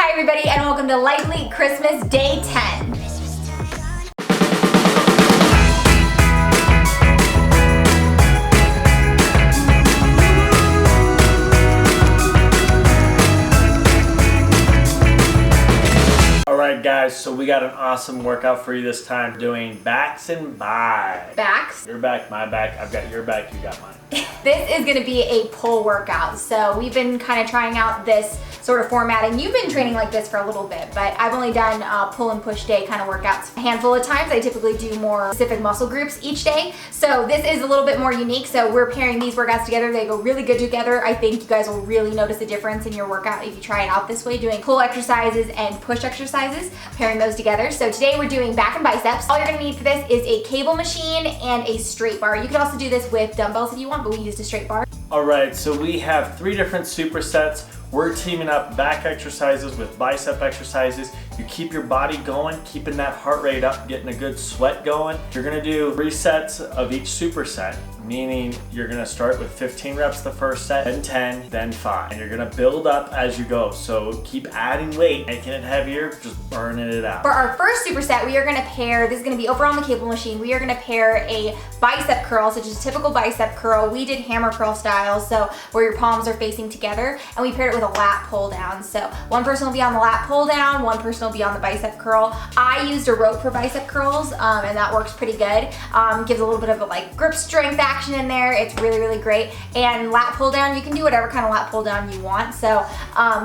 Hi everybody and welcome to Life Elite Christmas Day 10. Alright guys, so we got an awesome workout for you this time, doing backs and buys. Backs? Your back, my back, I've got your back, you got mine. This is going to be a pull workout. So we've been kind of trying out this sort of format, and you've been training like this for a little bit, but I've only done pull and push day kind of workouts a handful of times. I typically do more specific muscle groups each day. So this is a little bit more unique. So we're pairing these workouts together. They go really good together. I think you guys will really notice a difference in your workout if you try it out this way, doing pull exercises and push exercises, pairing those together. So today we're doing back and biceps. All you're going to need for this is a cable machine and a straight bar. You can also do this with dumbbells if you want, but we used a straight bar. Alright, so we have 3 different supersets. We're teaming up back exercises with bicep exercises. You keep your body going, keeping that heart rate up, getting a good sweat going. You're gonna do 3 sets of each superset, meaning you're gonna start with 15 reps the first set, then 10, then 5. And you're gonna build up as you go. So keep adding weight, making it heavier, just burning it out. For our first superset, we are gonna pair, this is gonna be over on the cable machine, we are gonna pair a bicep curl, so just a typical bicep curl. We did hammer curl style, so where your palms are facing together, and we paired it with a lat pull down. So one person will be on the lat pull down, one person will be on the bicep curl. I used a rope for bicep curls, and that works pretty good. Gives a little bit of a like grip strength action in there. It's really, really great. And lat pull down, you can do whatever kind of lat pull down you want. So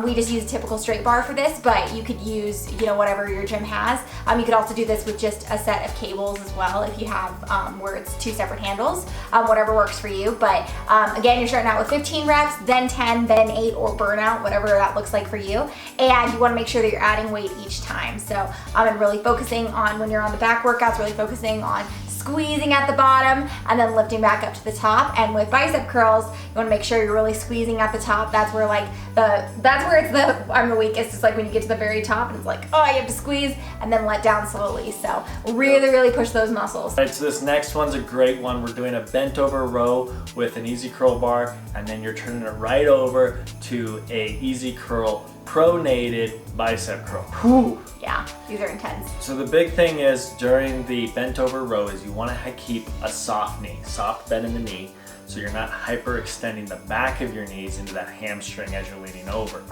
we just use a typical straight bar for this, but you could use, you know, whatever your gym has. You could also do this with just a set of cables as well if you have where it's 2 separate handles, whatever works for you. But again, you're starting out with 15 reps, then 10, then 8, or burnout, whatever that looks like for you. And you want to make sure that you're adding weight each time. So I'm really focusing on, when you're on the back workouts, really focusing on squeezing at the bottom and then lifting back up to the top. And with bicep curls, you want to make sure you're really squeezing at the top. That's where like that's where it's I'm the weakest. It's like when you get to the very top and it's like, oh, you have to squeeze and then let down slowly. So really push those muscles. All right, so this next one's a great one. We're doing a bent over row with an easy curl bar, and then you're turning it right over to a easy curl pronated bicep curl. Whew. Yeah, these are intense. So the big thing is during the bent over row is you want to keep a soft knee, soft bend in the knee, so you're not hyperextending the back of your knees into that hamstring as you're leaning over.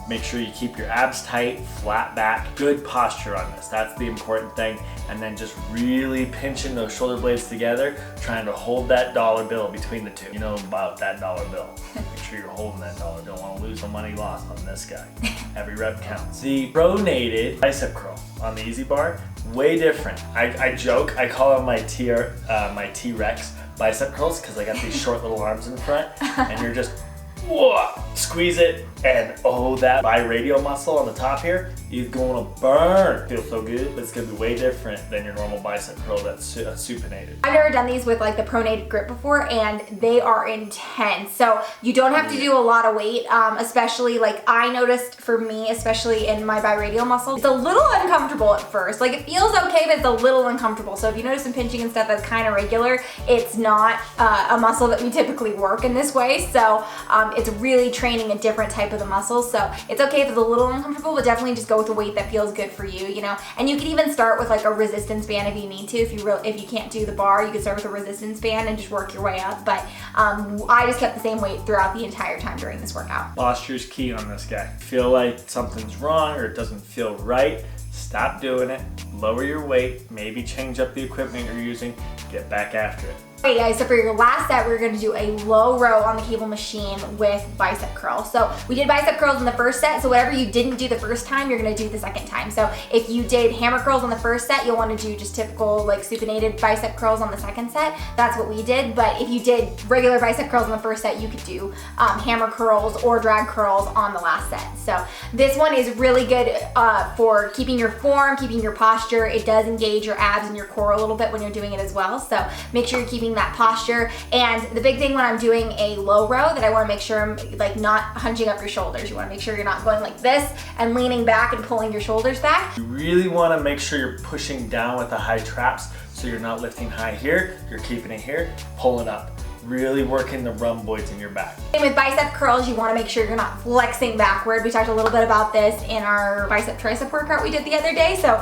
Make sure you keep your abs tight, flat back, good posture on this. That's the important thing. And then just really pinching those shoulder blades together, trying to hold that dollar bill between the two. You know about that dollar bill. Make sure you're holding that dollar. Don't want to lose the money lost on this guy. Every rep counts. The pronated bicep curl on the easy bar, way different. I joke, I call them my T-Rex bicep curls because I got these short little arms in front, and you're just whoa, squeeze it, and oh, that biradial muscle on the top here is going to burn. Feels so good, but it's going to be way different than your normal bicep curl that's supinated. I've never done these with like the pronated grip before, and they are intense. So you don't have to do a lot of weight, especially like I noticed for me, especially in my biradial muscle, it's a little uncomfortable at first. Like it feels okay, but it's a little uncomfortable. So if you notice some pinching and stuff that's kind of regular, it's not a muscle that we typically work in this way. So it's really training a different type of the muscles. So it's okay if it's a little uncomfortable, but definitely just go with a weight that feels good for you, you know. And you can even start with like a resistance band if you need to. If you can't do the bar, you can start with a resistance band and just work your way up. But I just kept the same weight throughout the entire time during this workout. Posture's key on this guy. Feel like something's wrong or it doesn't feel right, stop doing it, lower your weight, maybe change up the equipment you're using, get back after it. Okay guys, so for your last set, we're gonna do a low row on the cable machine with bicep curls. So we did bicep curls in the first set, so whatever you didn't do the first time, you're gonna do the second time. So if you did hammer curls on the first set, you'll wanna do just typical like supinated bicep curls on the second set. That's what we did, but if you did regular bicep curls on the first set, you could do hammer curls or drag curls on the last set. So this one is really good for keeping your form, keeping your posture. It does engage your abs and your core a little bit when you're doing it as well. So make sure you're keeping that posture. And the big thing when I'm doing a low row that I want to make sure I'm like not hunching up your shoulders. You want to make sure you're not going like this and leaning back and pulling your shoulders back. You really want to make sure you're pushing down with the high traps, so you're not lifting high here, you're keeping it here, pulling up. really working the rhomboids in your back. And with bicep curls, you want to make sure you're not flexing backward. We talked a little bit about this in our bicep tricep workout we did the other day. So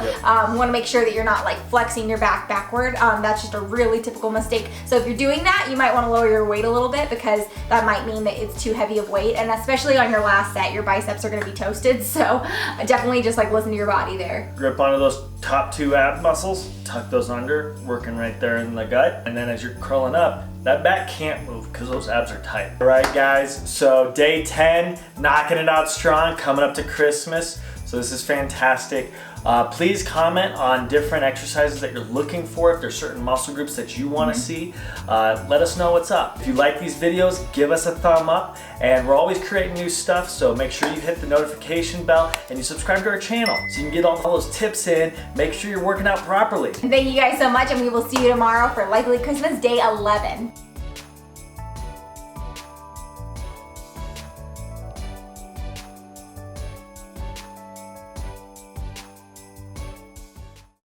you want to make sure that you're not like flexing your back backward. That's just a really typical mistake. So if you're doing that, you might want to lower your weight a little bit because that might mean that it's too heavy of weight. And especially on your last set, your biceps are going to be toasted. So definitely just like listen to your body there. Grip onto those top 2 ab muscles, tuck those under, working right there in the gut. And then as you're curling up, that back can't move because those abs are tight. All right, guys, so day 10, knocking it out strong, coming up to Christmas. So this is fantastic. Please comment on different exercises that you're looking for. If there's certain muscle groups that you want to see, let us know what's up. If you like these videos, give us a thumb up. And we're always creating new stuff, so make sure you hit the notification bell and you subscribe to our channel so you can get all those tips in. Make sure you're working out properly. Thank you guys so much, and we will see you tomorrow for Life Elite Christmas Day 11.